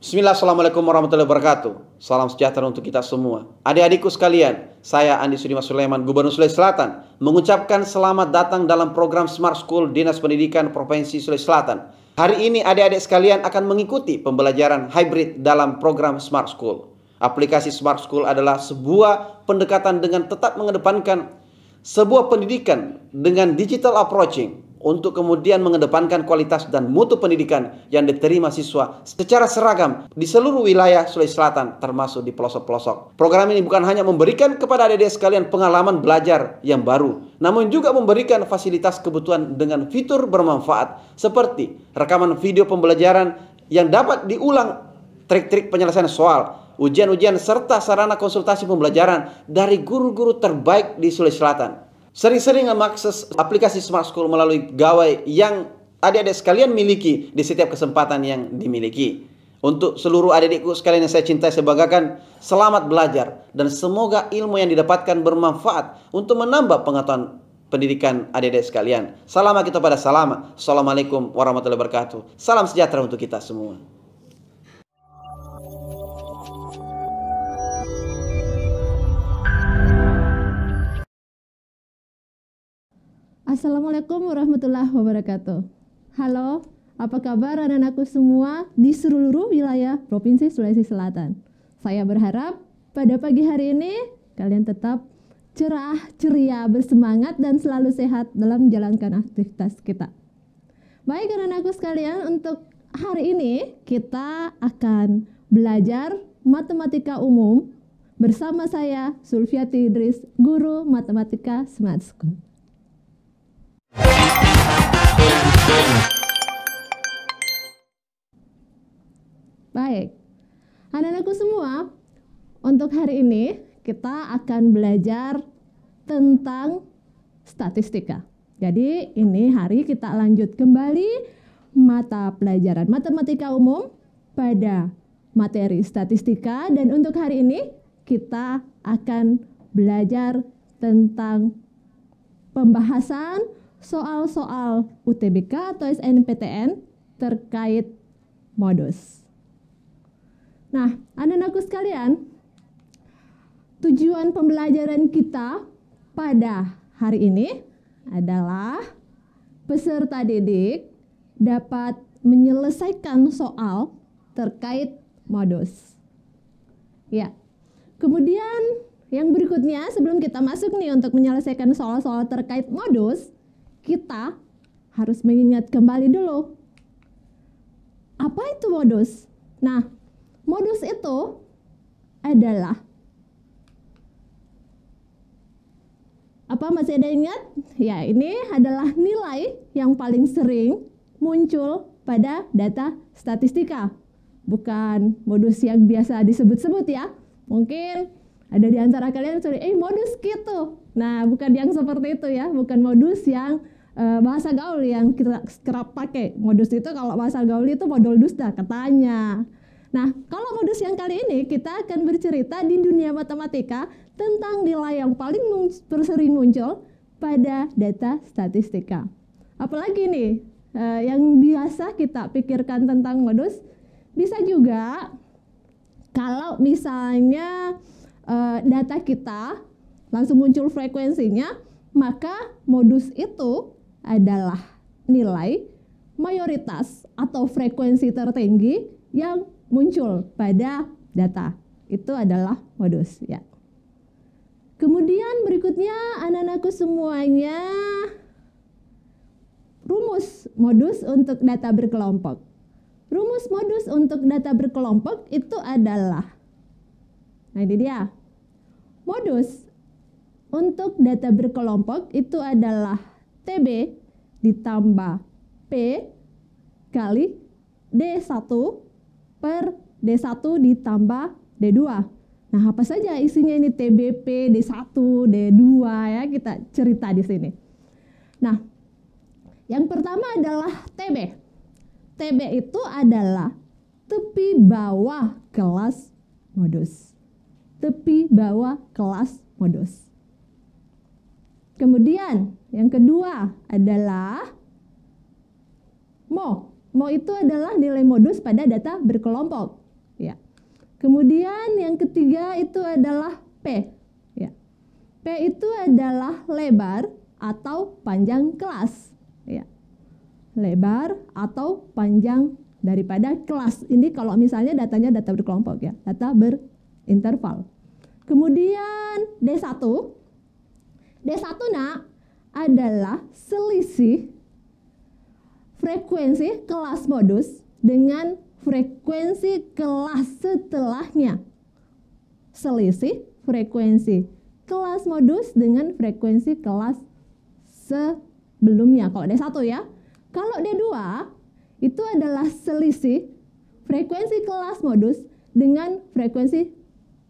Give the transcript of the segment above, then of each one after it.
Bismillah, Assalamualaikum warahmatullahi wabarakatuh. Salam sejahtera untuk kita semua. Adik-adikku sekalian, saya Andi Sudimas Sulaiman, Gubernur Sulawesi Selatan, mengucapkan selamat datang dalam program Smart School Dinas Pendidikan Provinsi Sulawesi Selatan. Hari ini adik-adik sekalian akan mengikuti pembelajaran hybrid dalam program Smart School. Aplikasi Smart School adalah sebuah pendekatan dengan tetap mengedepankan sebuah pendidikan dengan digital approaching, untuk kemudian mengedepankan kualitas dan mutu pendidikan yang diterima siswa secara seragam di seluruh wilayah Sulawesi Selatan, termasuk di pelosok-pelosok. Program ini bukan hanya memberikan kepada adik-adik sekalian pengalaman belajar yang baru, namun juga memberikan fasilitas kebutuhan dengan fitur bermanfaat seperti rekaman video pembelajaran yang dapat diulang, trik-trik penyelesaian soal, ujian-ujian, serta sarana konsultasi pembelajaran dari guru-guru terbaik di Sulawesi Selatan. Sering-sering mengakses aplikasi Smart School melalui gawai yang adik-adik sekalian miliki di setiap kesempatan yang dimiliki. Untuk seluruh adik-adikku sekalian yang saya cintai, saya banggakan, selamat belajar dan semoga ilmu yang didapatkan bermanfaat untuk menambah pengetahuan pendidikan adik-adik sekalian. Salam kita pada salam. Assalamualaikum warahmatullahi wabarakatuh. Salam sejahtera untuk kita semua. Assalamualaikum warahmatullahi wabarakatuh. Halo, apa kabar anak-anakku semua di seluruh wilayah Provinsi Sulawesi Selatan? Saya berharap pada pagi hari ini kalian tetap cerah, ceria, bersemangat dan selalu sehat dalam menjalankan aktivitas kita. Baik anak-anakku sekalian, untuk hari ini kita akan belajar matematika umum bersama saya Sulfiati Idris, guru matematika Smart School. Baik, anak-anakku semua, untuk hari ini kita akan belajar tentang statistika. Jadi ini hari kita lanjut kembali mata pelajaran matematika umum pada materi statistika, dan untuk hari ini kita akan belajar tentang pembahasan soal-soal UTBK atau SNMPTN terkait modus. Nah, anak-anakku sekalian, tujuan pembelajaran kita pada hari ini adalah peserta didik dapat menyelesaikan soal terkait modus. Ya, kemudian yang berikutnya sebelum kita masuk nih untuk menyelesaikan soal-soal terkait modus, kita harus mengingat kembali dulu, apa itu modus? Nah, modus itu adalah apa, masih ada ingat? Ya, ini adalah nilai yang paling sering muncul pada data statistika. Bukan modus yang biasa disebut-sebut ya. Mungkin ada di antara kalian yang modus gitu. Nah, bukan yang seperti itu ya, bukan modus yang bahasa gaul yang kita kerap pakai. Modus itu kalau bahasa gaul itu modal dusta katanya. Nah, kalau modus yang kali ini kita akan bercerita di dunia matematika tentang nilai yang paling sering muncul pada data statistika. Apalagi nih yang biasa kita pikirkan tentang modus, bisa juga kalau misalnya data kita langsung muncul frekuensinya, maka modus itu adalah nilai mayoritas atau frekuensi tertinggi yang muncul pada data. Itu adalah modus ya. Kemudian berikutnya anak-anakku semuanya, rumus modus untuk data berkelompok. Rumus modus untuk data berkelompok itu adalah, nah ini dia, modus untuk data berkelompok itu adalah TB ditambah P kali D1 per D1 ditambah D2. Nah, apa saja isinya ini TBP, D1, D2 ya, kita cerita di sini. Nah, yang pertama adalah TB. TB itu adalah tepi bawah kelas modus. Tepi bawah kelas modus. Kemudian yang kedua adalah MO. MO itu adalah nilai modus pada data berkelompok. Ya. Kemudian yang ketiga itu adalah P. Ya. P itu adalah lebar atau panjang kelas. Ya. Lebar atau panjang daripada kelas. Ini kalau misalnya datanya data berkelompok ya, data berinterval. Kemudian D1. D1 nak adalah selisih frekuensi kelas modus dengan frekuensi kelas setelahnya. Selisih frekuensi kelas modus dengan frekuensi kelas sebelumnya. Kalau D1 ya. Kalau D2 itu adalah selisih frekuensi kelas modus dengan frekuensi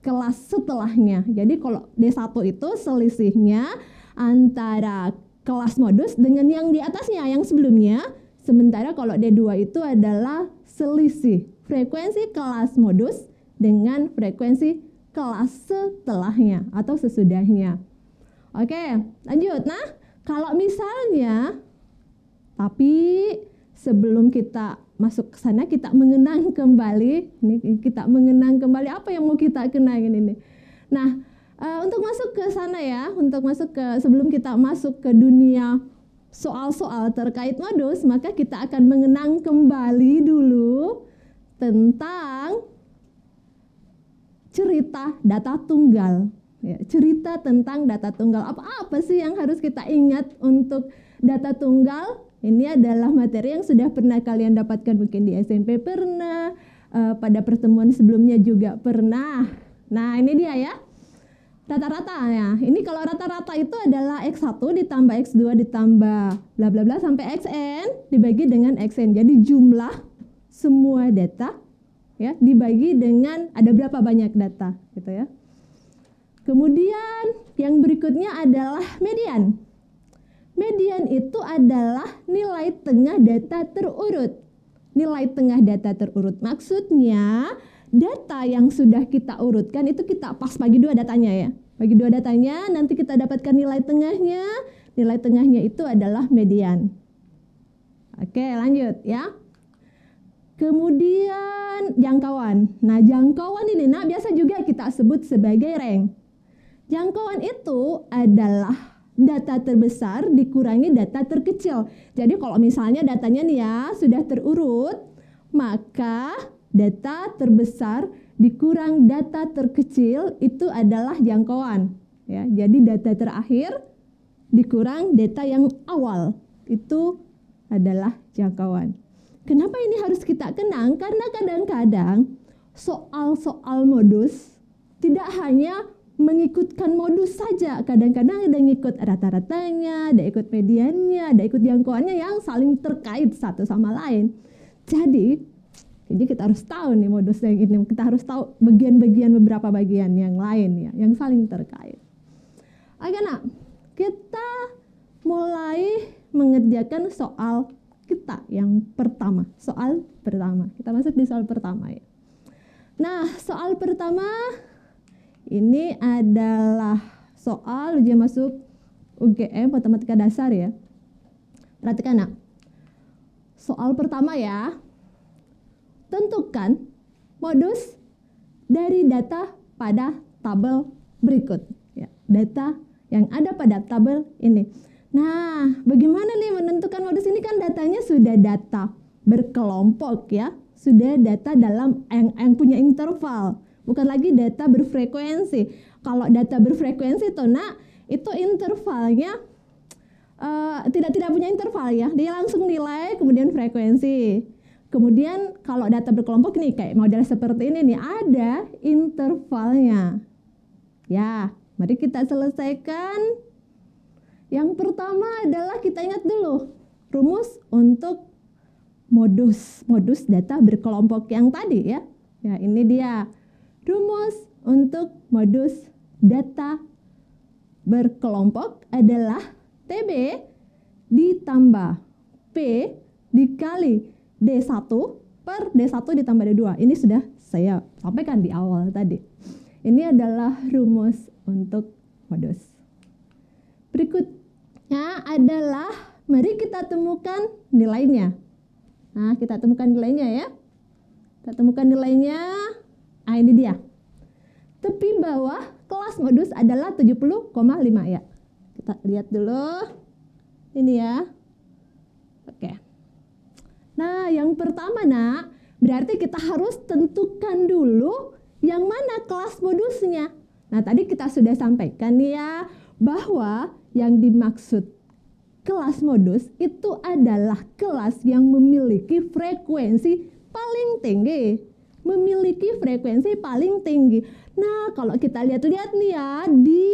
kelas setelahnya. Jadi kalau D1 itu selisihnya antara kelas modus dengan yang di atasnya, yang sebelumnya. Sementara kalau D2 itu adalah selisih frekuensi kelas modus dengan frekuensi kelas setelahnya atau sesudahnya. Oke, lanjut. Nah, kalau misalnya, tapi sebelum kita masuk ke sana, kita mengenang kembali. Ini kita mengenang kembali apa yang mau kita kenangin ini. Nah, untuk masuk ke sana ya, sebelum kita masuk ke dunia soal-soal terkait modus, maka kita akan mengenang kembali dulu tentang cerita data tunggal. Ya, cerita tentang data tunggal. Apa sih yang harus kita ingat untuk data tunggal? Ini adalah materi yang sudah pernah kalian dapatkan, mungkin di SMP pernah, pada pertemuan sebelumnya juga pernah. Nah, ini dia ya. Rata-rata ya. Ini kalau rata-rata itu adalah X1 ditambah X2 ditambah bla bla bla sampai Xn dibagi dengan Xn. Jadi jumlah semua data ya dibagi dengan ada berapa banyak data gitu ya. Kemudian yang berikutnya adalah median. Median itu adalah nilai tengah data terurut. Nilai tengah data terurut maksudnya data yang sudah kita urutkan itu kita pas bagi dua datanya ya. Bagi dua datanya nanti kita dapatkan nilai tengahnya. Nilai tengahnya itu adalah median. Oke, lanjut ya. Kemudian jangkauan. Nah, jangkauan ini biasa juga kita sebut sebagai rank. Jangkauan itu adalah data terbesar dikurangi data terkecil. Jadi kalau misalnya datanya nih ya sudah terurut, maka data terbesar dikurang data terkecil itu adalah jangkauan. Ya, jadi data terakhir dikurang data yang awal itu adalah jangkauan. Kenapa ini harus kita kenang? Karena kadang-kadang soal-soal modus tidak hanya mengikutkan modus saja. Kadang-kadang ada ngikut rata-ratanya, ada ikut mediannya, ada ikut jangkauannya yang saling terkait satu sama lain. Jadi kita harus tahu nih modus yang ini. Kita harus tahu bagian-bagian beberapa bagian yang lain ya, yang saling terkait. Oke, nah, kita mulai mengerjakan soal kita yang pertama. Soal pertama. Kita masuk di soal pertama ya. Nah, soal pertama ini adalah soal ujian masuk UGM Matematika Dasar ya. Perhatikan nak. Soal pertama ya. Tentukan modus dari data pada tabel berikut. Ya, data yang ada pada tabel ini. Nah, bagaimana nih menentukan modus ini? Kan datanya sudah data berkelompok ya. Sudah data dalam yang punya interval. Bukan lagi data berfrekuensi. Kalau data berfrekuensi tuh itu intervalnya tidak punya interval ya. Dia langsung nilai kemudian frekuensi. Kemudian kalau data berkelompok nih kayak model seperti ini nih ada intervalnya. Ya, mari kita selesaikan. Yang pertama adalah kita ingat dulu rumus untuk modus data berkelompok yang tadi ya. Ya, ini dia rumus untuk modus data berkelompok adalah TB ditambah P dikali D1 per D1 ditambah D2. Ini sudah saya sampaikan di awal tadi. Ini adalah rumus untuk modus. Berikutnya adalah mari kita temukan nilainya. Nah, kita temukan nilainya ya. Kita temukan nilainya. Ah, ini dia. Tepi bawah kelas modus adalah 70,5 ya. Kita lihat dulu. Ini ya. Oke. Nah, yang pertama nak, berarti kita harus tentukan dulu yang mana kelas modusnya. Nah, tadi kita sudah sampaikan ya, bahwa yang dimaksud kelas modus itu adalah kelas yang memiliki frekuensi paling tinggi. Memiliki frekuensi paling tinggi. Nah, kalau kita lihat-lihat nih ya di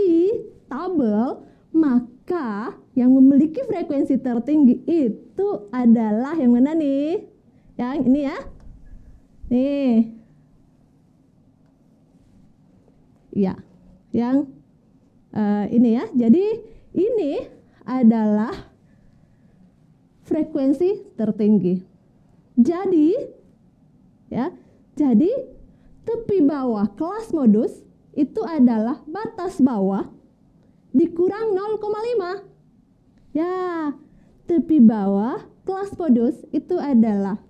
tabel, maka yang memiliki frekuensi tertinggi itu adalah yang mana nih? Yang ini ya. Nih. Ya, yang ini ya. Jadi ini adalah frekuensi tertinggi. Jadi ya, jadi tepi bawah kelas modus itu adalah batas bawah dikurang 0,5. Ya, tepi bawah kelas modus itu adalah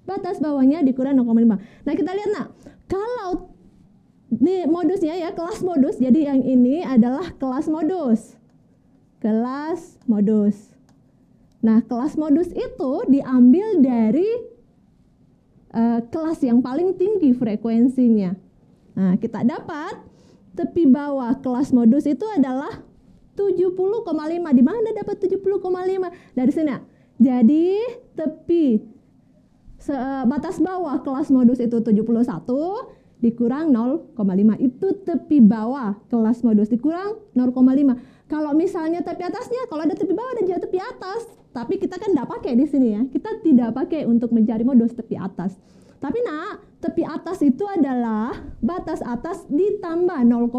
batas bawahnya dikurang 0,5. Nah, kita lihat nak, kalau ini modusnya ya, kelas modus, jadi yang ini adalah kelas modus. Kelas modus. Nah, kelas modus itu diambil dari kelas yang paling tinggi frekuensinya. Nah, kita dapat tepi bawah kelas modus itu adalah 70,5. Di mana dapat 70,5? Dari sini. Jadi tepi batas bawah kelas modus itu 71 dikurang 0,5. Itu tepi bawah kelas modus dikurang 0,5. Kalau misalnya tepi atasnya, kalau ada tepi bawah dan juga tepi atas, tapi kita kan tidak pakai di sini ya. Kita tidak pakai untuk mencari modus tepi atas. Tapi nak, tepi atas itu adalah batas atas ditambah 0,5.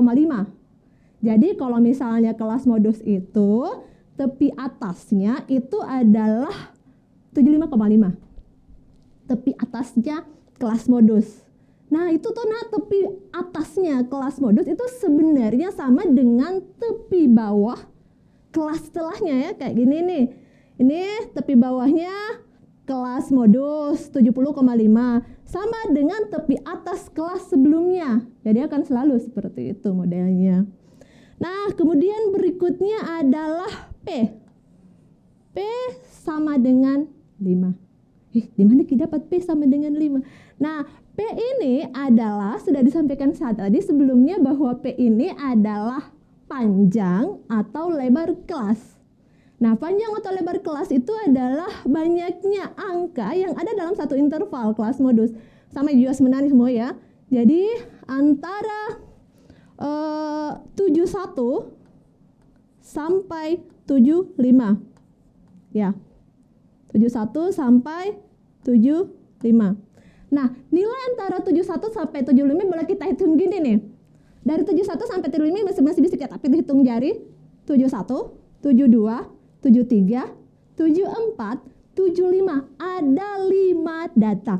Jadi kalau misalnya kelas modus itu tepi atasnya itu adalah 75,5. Tepi atasnya kelas modus. Nah, itu tuh nah, tepi atasnya kelas modus itu sebenarnya sama dengan tepi bawah kelas setelahnya ya, kayak gini nih. Ini tepi bawahnya kelas modus 70,5 sama dengan tepi atas kelas sebelumnya. Jadi akan selalu seperti itu modelnya. Nah, kemudian berikutnya adalah P. P sama dengan 5. Di mana kita dapat P sama dengan 5? Nah, P ini adalah, sudah disampaikan saat tadi sebelumnya bahwa P ini adalah panjang atau lebar kelas. Nah, panjang atau lebar kelas itu adalah banyaknya angka yang ada dalam satu interval kelas modus. Sama juga sebenarnya semua ya. Jadi, antara 71 sampai 75. Ya. 71 sampai 75. Nah, nilai antara 71 sampai 75 boleh kita hitung gini nih. Dari 71 sampai 75 masih bisa kita hitung jari. 71, 72, 73, 74, 75. Ada 5 data.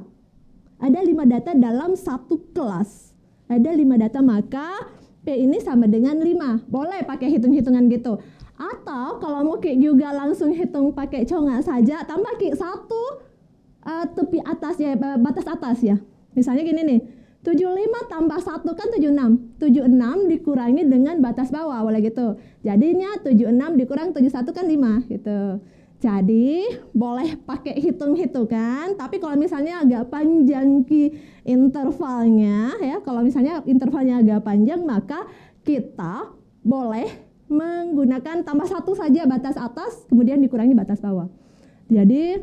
Ada 5 data dalam satu kelas. Ada 5 data, maka P ini sama dengan 5. Boleh pakai hitung-hitungan gitu. Atau kalau mau kayak juga langsung hitung pakai conga saja, tambah kayak 1 tepi atas ya, batas atas ya. Misalnya gini nih, 75 tambah 1 kan 76. 76 dikurangi dengan batas bawah, boleh gitu. Jadinya 76 dikurang 71 kan 5 gitu. Jadi boleh pakai hitung-hitungan, tapi kalau misalnya agak panjang intervalnya ya, kalau misalnya intervalnya agak panjang, maka kita boleh menggunakan tambah 1 saja batas atas, kemudian dikurangi batas bawah. Jadi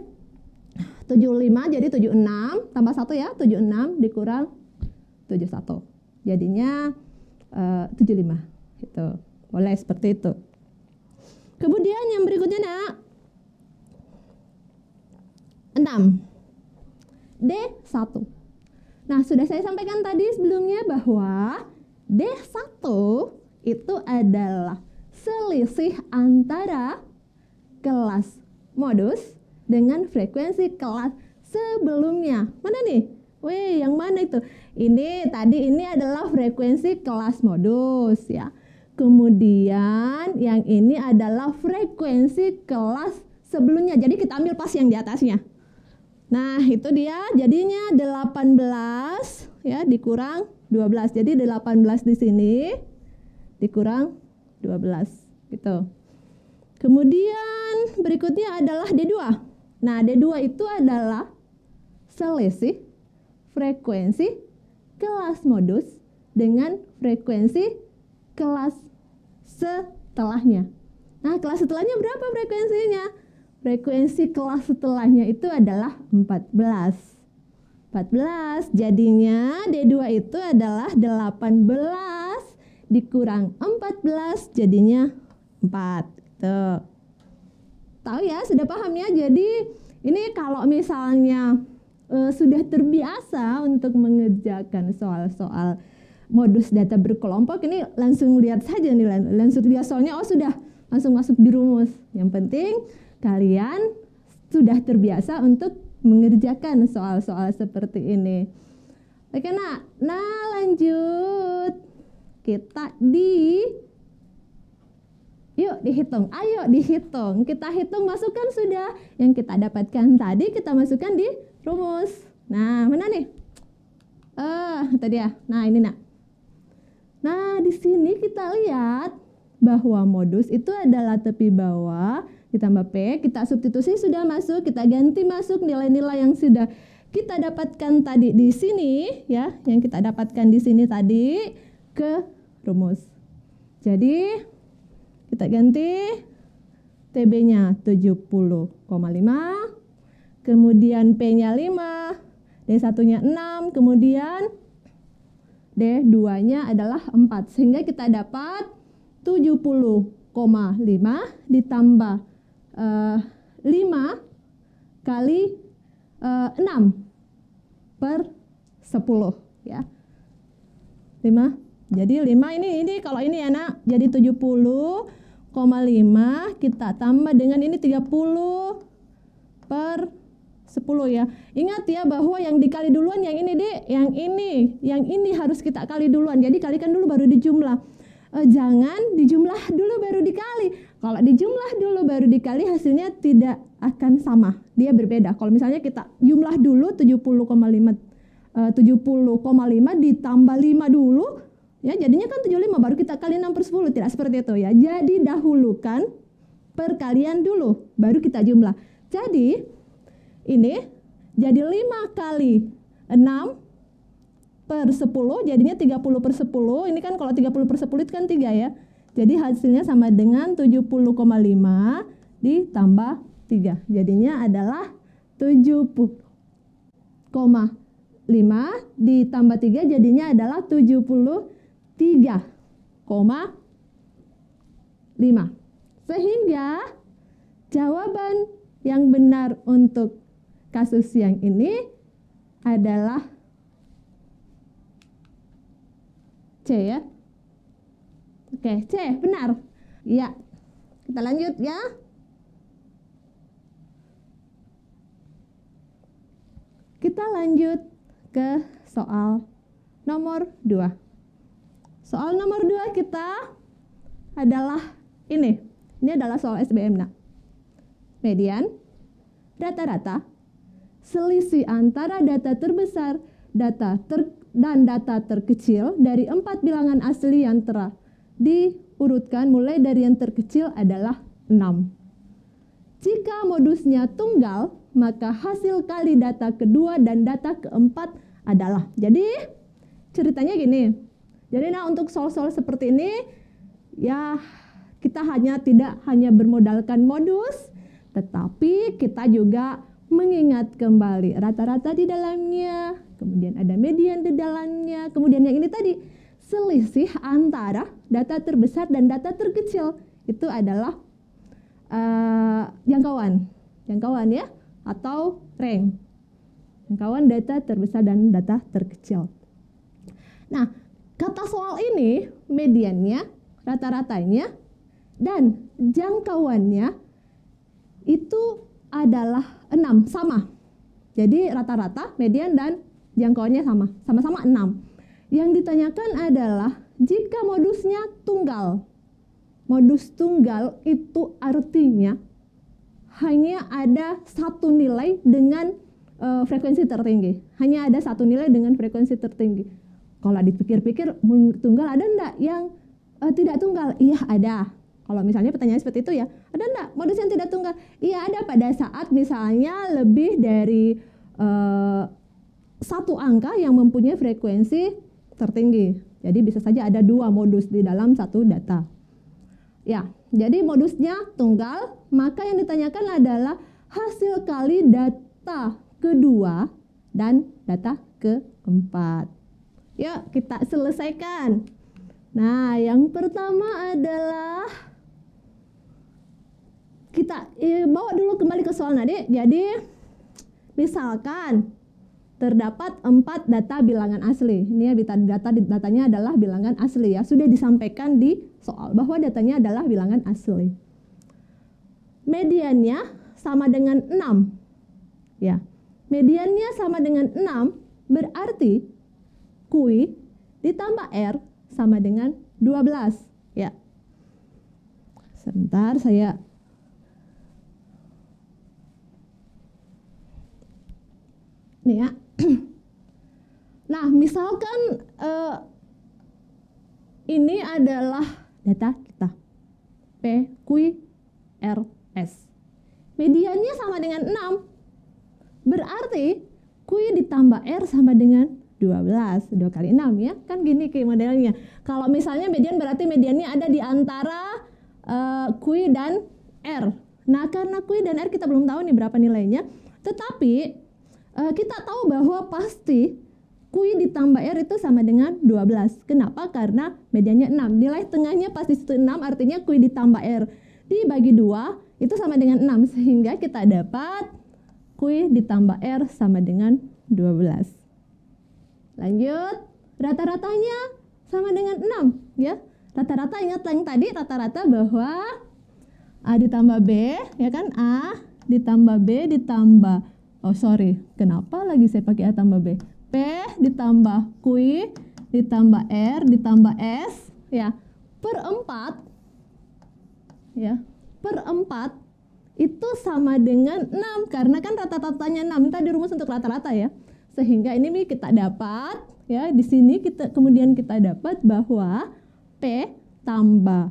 75 jadi 76 tambah 1 ya, 76 dikurang 71. Jadinya 75 gitu. Boleh seperti itu. Kemudian yang berikutnya nak, 6. D1. Nah, sudah saya sampaikan tadi sebelumnya bahwa D1 itu adalah selisih antara kelas modus dengan frekuensi kelas sebelumnya. Mana nih? Wih, yang mana itu? Ini tadi ini adalah frekuensi kelas modus ya. Kemudian yang ini adalah frekuensi kelas sebelumnya. Jadi kita ambil pas yang di atasnya. Nah, itu dia jadinya 18 ya dikurang 12. Jadi 18 di sini dikurang 12 gitu. Kemudian berikutnya adalah D2. Nah, D2 itu adalah selisih frekuensi kelas modus dengan frekuensi kelas setelahnya. Nah, kelas setelahnya berapa frekuensinya? Frekuensi kelas setelahnya itu adalah 14. 14, jadinya D2 itu adalah 18 dikurang 14, jadinya 4. Tuh. Tahu ya, sudah paham ya? Jadi ini kalau misalnya sudah terbiasa untuk mengerjakan soal-soal modus data berkelompok, ini langsung lihat saja nih, langsung lihat soalnya, oh sudah langsung masuk di rumus. Yang penting kalian sudah terbiasa untuk mengerjakan soal-soal seperti ini. Oke, nah lanjut. Kita yuk dihitung. Ayo dihitung. Kita hitung, masukkan sudah yang kita dapatkan tadi, kita masukkan di rumus. Nah, mana nih? Tadi ya. Nah, ini nak. Nah, di sini kita lihat bahwa modus itu adalah tepi bawah ditambah P, kita substitusi sudah masuk, kita ganti masuk nilai-nilai yang sudah kita dapatkan tadi di sini ya, yang kita dapatkan di sini tadi ke rumus. Jadi kita ganti TB-nya 70,5, kemudian P-nya 5, D1-nya 6, kemudian D2-nya adalah 4, sehingga kita dapat 70,5 ditambah 5 kali 6 per 10 ya. 5. Jadi 5 ini kalau ini ya nak, jadi 70,5 kita tambah dengan ini 30 per 10 ya. Ingat ya bahwa yang dikali duluan yang ini Dek, yang ini harus kita kali duluan. Jadi kalikan dulu baru dijumlah. Jangan dijumlah dulu baru dikali. Kalau dijumlah dulu baru dikali hasilnya tidak akan sama. Dia berbeda. Kalau misalnya kita jumlah dulu 70,5 ditambah 5 dulu ya, jadinya kan 75 baru kita kali 6 per 10. Tidak seperti itu ya. Jadi dahulukan perkalian dulu baru kita jumlah. Jadi ini jadi 5 kali 6 per 10 jadinya 30 per 10. Ini kan kalau 30 per 10 itu kan 3 ya. Jadi hasilnya sama dengan 70,5 ditambah 3. Jadinya adalah 70,5 ditambah 3 jadinya adalah 73,5. Sehingga jawaban yang benar untuk kasus yang ini adalah C ya. Oke, C benar. Ya. Kita lanjut ya. Kita lanjut ke soal nomor 2. Soal nomor 2 kita adalah ini. Ini adalah soal SBM nak. Median, rata-rata, selisih antara data terbesar, dan data terkecil dari 4 bilangan asli yang telah diurutkan mulai dari yang terkecil adalah 6. Jika modusnya tunggal, maka hasil kali data kedua dan data keempat adalah. Jadi ceritanya gini. Jadi nah untuk soal-soal seperti ini ya kita tidak hanya bermodalkan modus, tetapi kita juga mengingat kembali rata-rata di dalamnya, kemudian ada median di dalamnya, kemudian yang ini tadi selisih antara data terbesar dan data terkecil itu adalah jangkauan ya, atau range, jangkauan data terbesar dan data terkecil. Nah, kata soal ini mediannya, rata-ratanya, dan jangkauannya itu adalah 6, sama. Jadi rata-rata, median, dan jangkauannya sama-sama 6. Yang ditanyakan adalah jika modusnya tunggal. Modus tunggal itu artinya hanya ada satu nilai dengan frekuensi tertinggi. Hanya ada satu nilai dengan frekuensi tertinggi. Kalau dipikir-pikir tunggal ada enggak yang tidak tunggal? Iya ada. Kalau misalnya pertanyaan seperti itu ya, ada enggak modus yang tidak tunggal? Iya ada, pada saat misalnya lebih dari satu angka yang mempunyai frekuensi tertinggi. Jadi bisa saja ada dua modus di dalam satu data. Ya, jadi modusnya tunggal, maka yang ditanyakan adalah hasil kali data kedua dan data keempat. Yuk kita selesaikan. Nah, yang pertama adalah kita bawa dulu kembali ke soal tadi. Jadi misalkan terdapat 4 data bilangan asli. Ini ya datanya adalah bilangan asli ya. Sudah disampaikan di soal bahwa datanya adalah bilangan asli. Mediannya sama dengan 6. Ya. Mediannya sama dengan 6 berarti Q ditambah R sama dengan 12. Ya. Sebentar saya nih ya. Nah, misalkan ini adalah data kita P, Q, R, S. Mediannya sama dengan 6. Berarti Q ditambah R sama dengan 12. 2 kali 6 ya. Kan gini kayak modelnya. Kalau misalnya median berarti mediannya ada di antara Q dan R. Nah, karena Q dan R kita belum tahu nih berapa nilainya. Tetapi kita tahu bahwa pasti Q ditambah R itu sama dengan 12. Kenapa? Karena mediannya 6. Nilai tengahnya pasti itu 6, artinya Q ditambah R dibagi 2 itu sama dengan 6. Sehingga kita dapat Q ditambah R sama dengan 12. Lanjut, rata-ratanya sama dengan 6 ya. Rata-rata ingat yang tadi rata-rata bahwa A ditambah B ya kan, A ditambah B ditambah kenapa lagi saya pakai A tambah B? P ditambah Q ditambah R ditambah S ya per 4 ya, per 4 itu sama dengan 6 karena kan rata-ratanya 6. Tadi rumus untuk rata-rata ya. Sehingga ini kita dapat ya, di sini kemudian kita dapat bahwa P tambah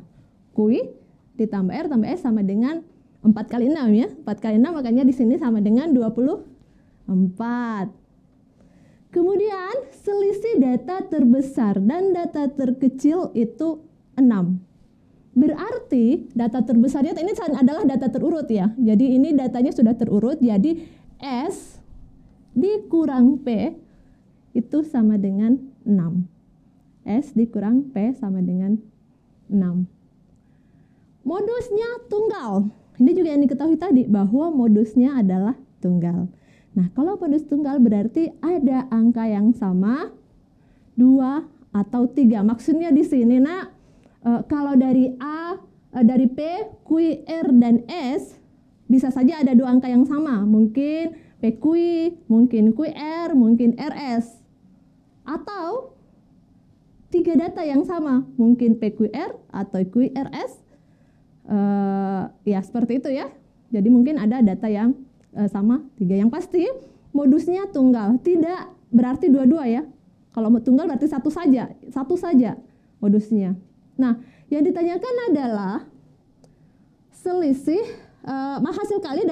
Q ditambah R tambah S sama dengan 4 kali 6 ya. 4 kali 6 makanya di sini sama dengan 24. Kemudian selisih data terbesar dan data terkecil itu 6. Berarti data terbesarnya ini adalah data terurut ya. Jadi ini datanya sudah terurut. Jadi S dikurang P itu sama dengan 6. S dikurang P sama dengan 6. Modusnya tunggal. Ini juga yang diketahui tadi bahwa modusnya adalah tunggal. Nah, kalau modus tunggal berarti ada angka yang sama 2 atau 3. Maksudnya di sini kalau dari A, dari P, Q, R, dan S bisa saja ada 2 angka yang sama. Mungkin PQ, mungkin QR, mungkin RS. Atau 3 data yang sama. Mungkin PQR atau QRS. Ya seperti itu ya. Jadi mungkin ada data yang sama 3. Yang pasti modusnya tunggal. Tidak berarti dua-dua ya. Kalau tunggal berarti satu saja modusnya. Nah, yang ditanyakan adalah selisih hasil kali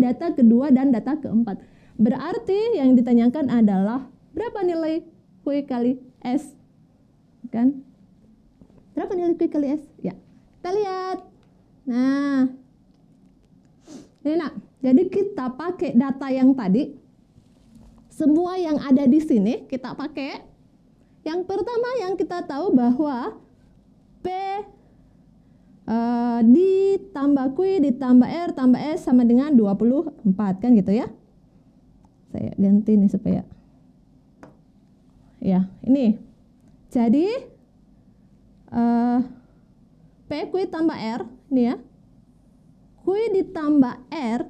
data kedua dan data keempat. Berarti yang ditanyakan adalah berapa nilai Q kali S? Kan? Berapa nilai Q kali S? Ya. Kita lihat. Nah, ini jadi kita pakai data yang tadi. Semua yang ada di sini kita pakai. Yang pertama yang kita tahu bahwa P ditambah Q ditambah R tambah S sama dengan 24 kan gitu ya. Saya ganti nih supaya ya ini. Jadi P Q tambah R ini ya. Q ditambah R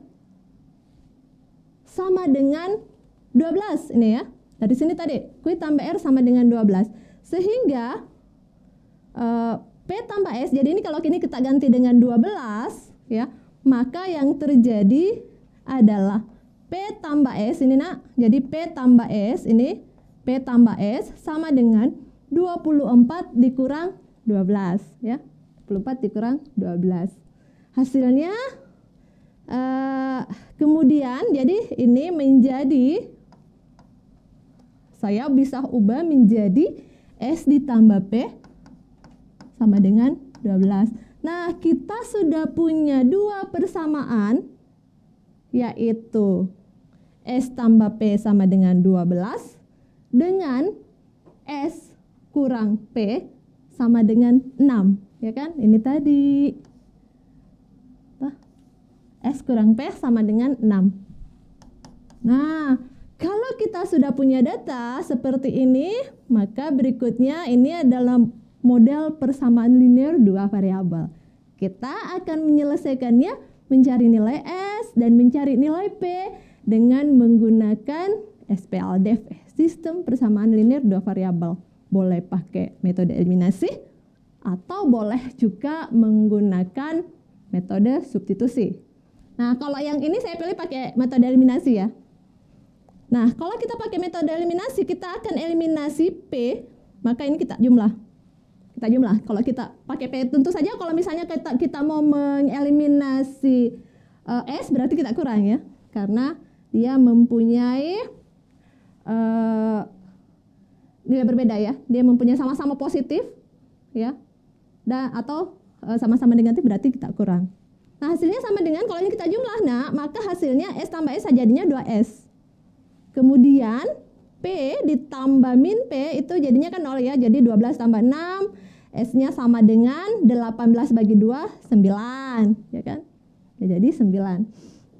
sama dengan 12 ini ya. Dari sini tadi Q tambah R sama dengan 12. Sehingga P tambah S, jadi ini kalau kini kita ganti dengan 12 ya, maka yang terjadi adalah P tambah S ini nak. Jadi P tambah S ini, P tambah S sama dengan 24 dikurang 12 ya. 24 dikurang 12. Hasilnya kemudian jadi ini menjadi, saya bisa ubah menjadi S ditambah P sama dengan 12. Nah, kita sudah punya dua persamaan, yaitu S tambah P sama dengan 12 dengan S kurang P sama dengan 6. Ya kan? Ini tadi. S kurang P sama dengan 6. Nah, kalau kita sudah punya data seperti ini, maka berikutnya ini adalah model persamaan linear dua variabel. Kita akan menyelesaikannya mencari nilai S dan mencari nilai P dengan menggunakan SPLDEF, sistem persamaan linear dua variabel. Boleh pakai metode eliminasi atau boleh juga menggunakan metode substitusi. Nah, kalau yang ini saya pilih pakai metode eliminasi ya. Nah, kalau kita pakai metode eliminasi, kita akan eliminasi P, maka ini kita jumlah. Kita jumlah. Kalau kita pakai P, tentu saja kalau misalnya kita mau mengeliminasi S, berarti kita kurang ya. Karena dia mempunyai nilai berbeda ya. Dia mempunyai sama-sama positif ya. Dan atau sama-sama negatif, berarti kita kurang. Nah, hasilnya sama dengan kalau ini kita jumlah, nah, maka hasilnya S tambah S jadinya 2S. Kemudian P ditambah min P itu jadinya kan 0 ya, jadi 12 tambah 6, S-nya sama dengan 18 bagi 2, 9, ya kan? Ya, jadi 9.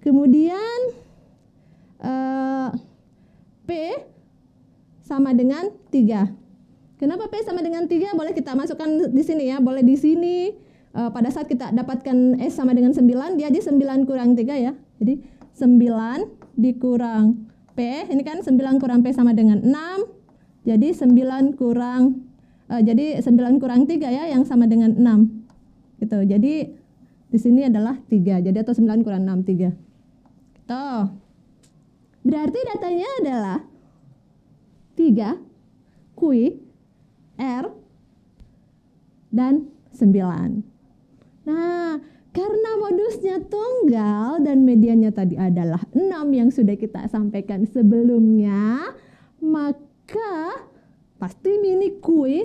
Kemudian P sama dengan 3. Kenapa P sama dengan 3? Boleh kita masukkan di sini ya, boleh di sini. Pada saat kita dapatkan S sama dengan 9, dia jadi 9 kurang 3 ya. Jadi 9 dikurang P, ini kan 9 kurang P sama dengan 6. Jadi 9 kurang 3 ya, yang sama dengan 6. Gitu. Jadi di sini adalah 3. Jadi atau 9 kurang 6, 3. Gitu. Berarti datanya adalah 3, Q, R, dan 9. Nah, karena modusnya tunggal dan mediannya tadi adalah 6 yang sudah kita sampaikan sebelumnya, maka pasti mini Q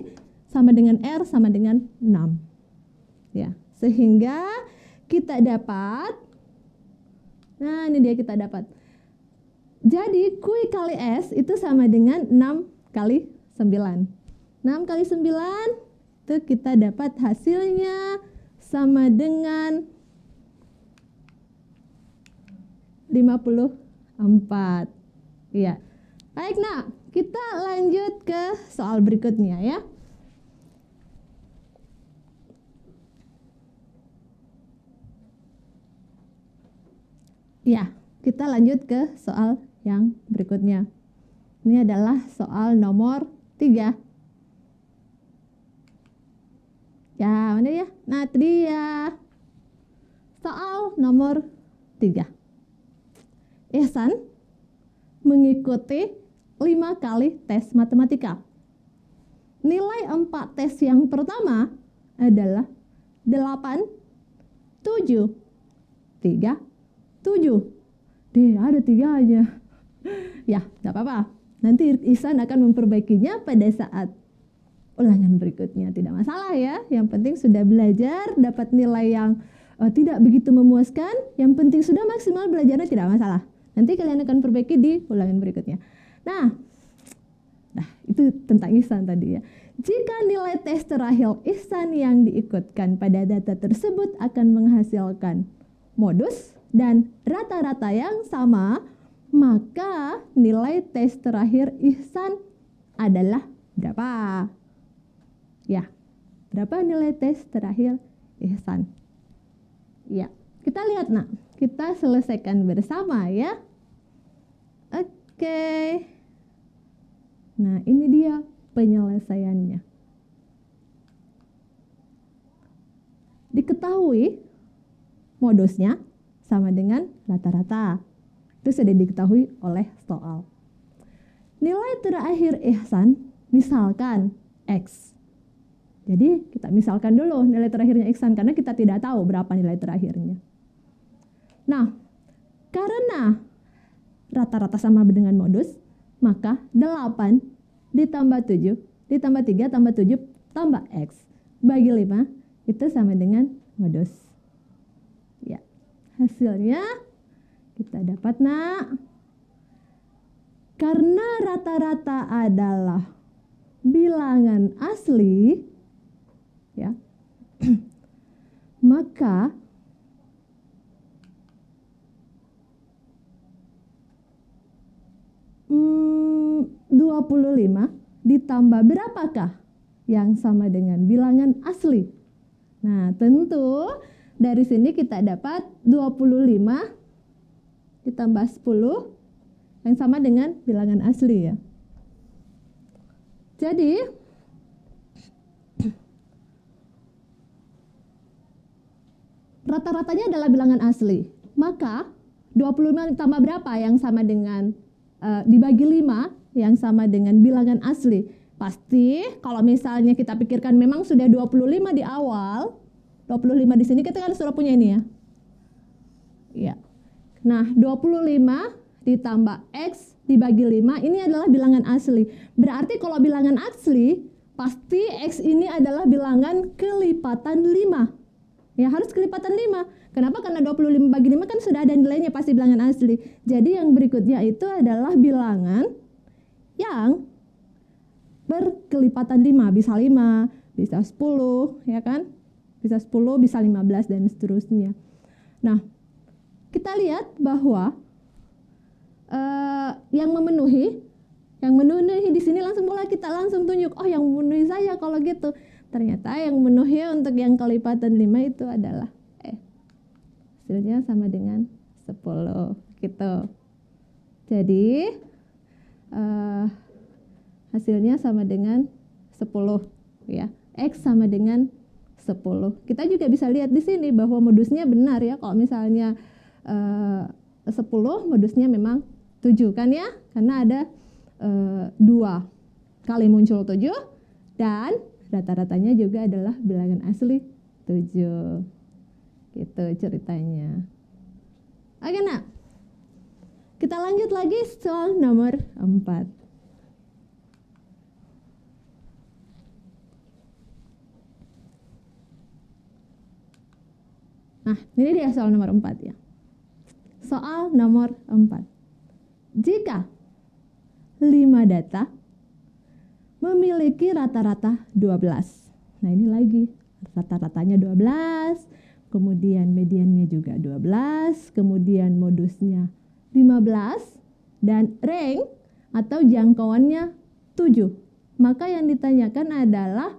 sama dengan R sama dengan 6. Ya, sehingga kita dapat, nah ini dia kita dapat. Jadi Q kali S itu sama dengan 6 kali 9. 6 kali 9 itu kita dapat hasilnya sama dengan 54. Iya. Baik, nah, kita lanjut ke soal berikutnya ya. Ya, kita lanjut ke soal yang berikutnya. Ini adalah soal nomor 3. Ya, mana ya? Nah, itu dia. Soal nomor 3. Ihsan mengikuti 5 kali tes matematika. Nilai 4 tes yang pertama adalah 8, 7, 3, 7. Ada 3 aja. Ya, tidak apa-apa. Nanti Ihsan akan memperbaikinya pada saat ulangan berikutnya, tidak masalah ya. Yang penting sudah belajar, dapat nilai yang tidak begitu memuaskan. Yang penting sudah maksimal belajarnya, tidak masalah. Nanti kalian akan perbaiki di ulangan berikutnya. Nah itu tentang Ihsan tadi ya. Jika nilai tes terakhir Ihsan yang diikutkan pada data tersebut akan menghasilkan modus dan rata-rata yang sama, maka nilai tes terakhir Ihsan adalah berapa? Ya, berapa nilai tes terakhir Ihsan? Ya, kita lihat nak, kita selesaikan bersama ya. Oke. Nah, ini dia penyelesaiannya. Diketahui modusnya sama dengan rata-rata. Itu sudah diketahui oleh soal. Nilai terakhir ihsan misalkan X. Jadi kita misalkan dulu nilai terakhirnya ihsan karena kita tidak tahu berapa nilai terakhirnya. Nah, karena rata-rata sama dengan modus, maka 8 ditambah 7 ditambah 3 tambah 7 tambah X bagi 5 itu sama dengan modus. Ya, hasilnya kita dapat karena rata-rata adalah bilangan asli, ya, maka hmm, 25 ditambah berapakah yang sama dengan bilangan asli? Nah, tentu dari sini kita dapat 25 ditambah 10 yang sama dengan bilangan asli, ya. Jadi rata-ratanya adalah bilangan asli. Maka 25 ditambah berapa yang sama dengan dibagi 5 yang sama dengan bilangan asli? Pasti kalau misalnya kita pikirkan memang sudah 25 di awal, 25 di sini kita kan sudah punya ini, ya. Ya. Nah, 25 ditambah X dibagi 5 ini adalah bilangan asli. Berarti kalau bilangan asli, pasti X ini adalah bilangan kelipatan 5. Ya, harus kelipatan 5. Kenapa? Karena 25 bagi 5 kan sudah ada nilainya, pasti bilangan asli. Jadi yang berikutnya itu adalah bilangan yang berkelipatan 5. Bisa 5, bisa 10, ya kan? Bisa 10, bisa 15, dan seterusnya. Nah, kita lihat bahwa yang memenuhi di sini langsung pula kita langsung tunjuk, oh yang memenuhi saya kalau gitu. Ternyata yang memenuhi untuk yang kelipatan 5 itu adalah hasilnya sama dengan 10 gitu. Jadi hasilnya sama dengan 10, ya. X sama dengan 10. Kita juga bisa lihat di sini bahwa modusnya benar, ya. Kalau misalnya 10 modusnya memang 7 kan, ya, karena ada 2 kali muncul 7 dan rata-ratanya juga adalah bilangan asli 7. Gitu ceritanya. Oke, nak, kita lanjut lagi soal nomor 4. Nah, ini dia soal nomor 4, ya. Soal nomor 4. Jika 5 data memiliki rata-rata 12. Nah, ini lagi. Rata-ratanya 12, kemudian mediannya juga 12, kemudian modusnya 15, dan rank atau jangkauannya 7. Maka yang ditanyakan adalah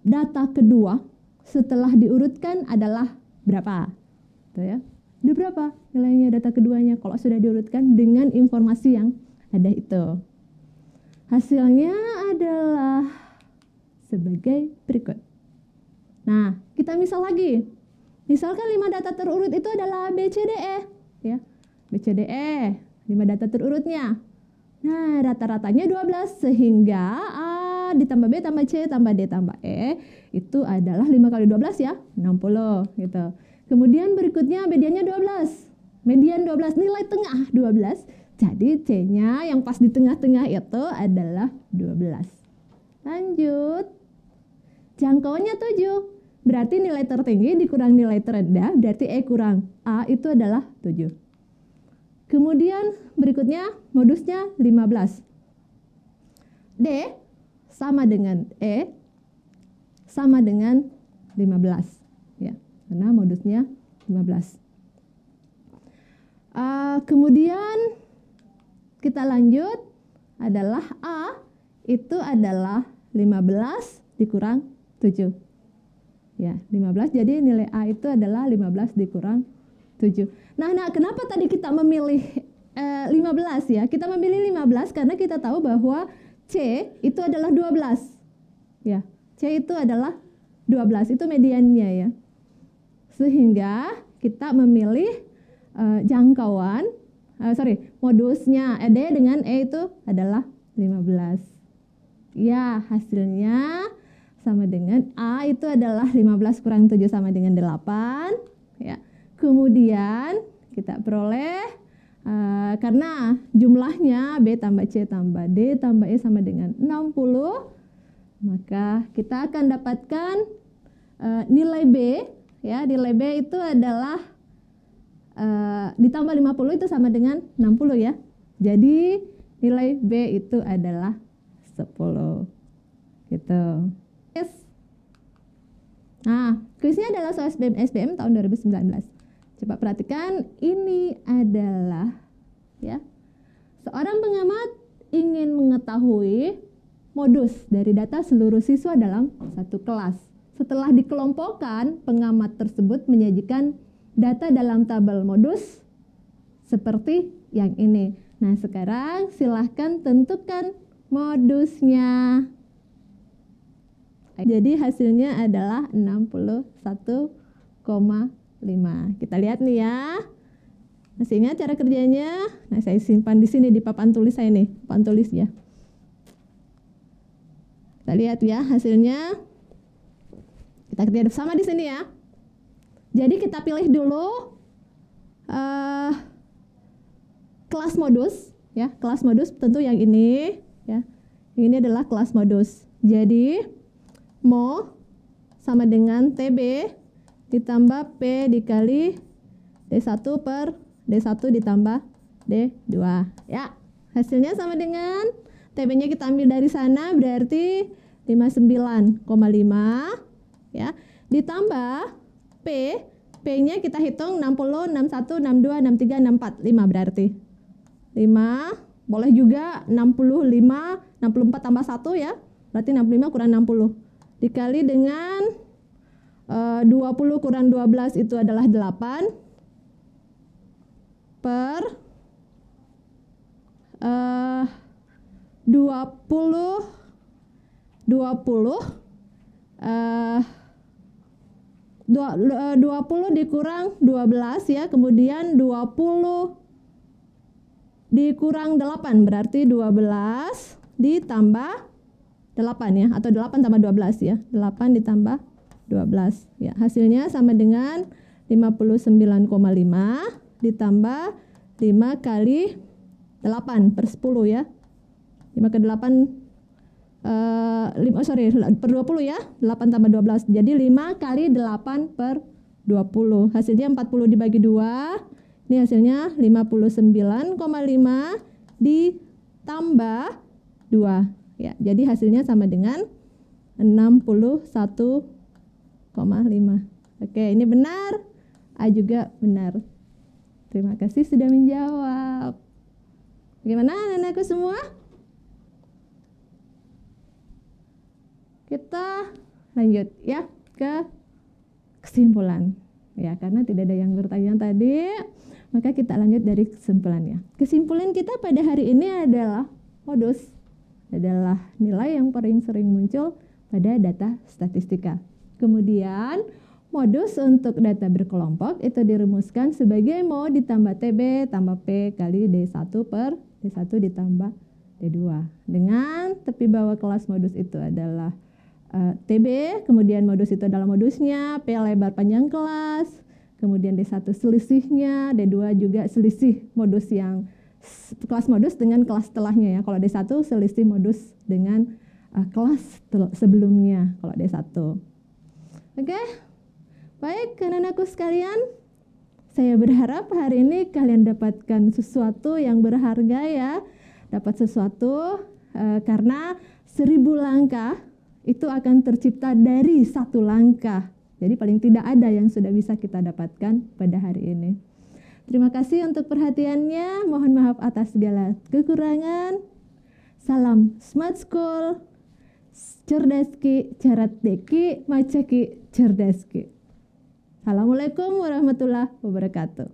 data kedua setelah diurutkan adalah berapa? Tuh, ya. Ada berapa nilainya data keduanya kalau sudah diurutkan dengan informasi yang ada itu. Hasilnya adalah sebagai berikut. Nah, kita misal lagi. Misalkan 5 data terurut itu adalah B, C, D, E, ya. B, C, D, E, 5 data terurutnya. Nah, rata-ratanya 12 sehingga A ditambah B tambah C tambah D tambah E itu adalah 5 kali 12, ya, 60 gitu. Kemudian berikutnya mediannya 12. Median 12, nilai tengah 12. Jadi C-nya yang pas di tengah-tengah itu adalah 12. Lanjut. Jangkauannya 7. Berarti nilai tertinggi dikurang nilai terendah, berarti E kurang A itu adalah 7. Kemudian berikutnya modusnya 15. D sama dengan E sama dengan 15, ya. Karena modusnya 15. Kemudian kita lanjut adalah A itu adalah 15 dikurang 7. Ya, 15, jadi nilai A itu adalah 15 dikurang 7. Nah, kenapa tadi kita memilih 15, ya? Kita memilih 15 karena kita tahu bahwa C itu adalah 12. Ya, C itu adalah 12, itu mediannya, ya. Sehingga kita memilih jangkauan, modusnya D dengan E itu adalah 15. Ya, hasilnya sama dengan A itu adalah 15 kurang 7 sama dengan 8. Ya. Kemudian kita peroleh karena jumlahnya B tambah C tambah D tambah E sama dengan 60, maka kita akan dapatkan nilai B. Ya, nilai B itu adalah ditambah 50 itu sama dengan 60 ya. Jadi nilai B itu adalah 10. Gitu. Yes. Nah, kuisnya adalah soal SBM tahun 2019. Coba perhatikan, ini adalah ya. Seorang pengamat ingin mengetahui modus dari data seluruh siswa dalam satu kelas. Setelah dikelompokkan, pengamat tersebut menyajikan data dalam tabel modus seperti yang ini. Nah, sekarang silahkan tentukan modusnya. Jadi hasilnya adalah 61,5. Kita lihat nih ya. Masih ingat cara kerjanya? Nah, saya simpan di sini di papan tulis saya nih, papan tulis ya. Kita lihat ya hasilnya. Kita kerja bersama di sini ya. Jadi kita pilih dulu kelas modus ya, kelas modus tentu yang ini ya. Ini adalah kelas modus. Jadi Mo sama dengan TB ditambah P dikali D1 per D1 ditambah D2 ya. Hasilnya sama dengan TB-nya kita ambil dari sana, berarti 59,5 ya, ditambah P-nya kita hitung 60, 61, 62, 63, 64, 5 berarti 5, boleh juga 65, 64 tambah 1 ya, berarti 65 kurang 60 dikali dengan 20 kurang 12 itu adalah 8 per 20 dikurang 12 ya, kemudian 20 dikurang 8 berarti 12 ditambah 8 ya, atau 8 tambah 12 ya, 8 ditambah 12 ya, hasilnya sama dengan 59,5 ditambah 5 kali 8 per 10 ya, 5 ke 8 per 20 ya, 8 tambah 12, jadi 5 kali 8 per 20, hasilnya 40 dibagi 2, ini hasilnya 59,5 ditambah 2 ya, jadi hasilnya sama dengan 61,5. Oke, ini benar, A juga benar. Terima kasih sudah menjawab. Bagaimana anak-anakku semua? Kita lanjut ya ke kesimpulan ya, karena tidak ada yang bertanya tadi, maka kita lanjut dari kesimpulannya. Kesimpulan kita pada hari ini adalah modus adalah nilai yang paling sering muncul pada data statistika. Kemudian modus untuk data berkelompok itu dirumuskan sebagai Mo ditambah TB tambah P kali D1 per D1 ditambah D2, dengan tepi bawah kelas modus itu adalah TB, kemudian modus itu adalah modusnya, P lebar panjang kelas, kemudian D1 selisihnya, D2 juga selisih modus yang kelas modus dengan kelas setelahnya ya. Kalau D1 selisih modus dengan kelas sebelumnya kalau D1. Oke. Baik, anak-anakku sekalian, saya berharap hari ini kalian dapatkan sesuatu yang berharga ya. Dapat sesuatu karena 1000 langkah itu akan tercipta dari 1 langkah. Jadi paling tidak ada yang sudah bisa kita dapatkan pada hari ini. Terima kasih untuk perhatiannya. Mohon maaf atas segala kekurangan. Salam Smart School. Cerdaski, caratdeki, macaki, cerdaski. Assalamualaikum warahmatullahi wabarakatuh.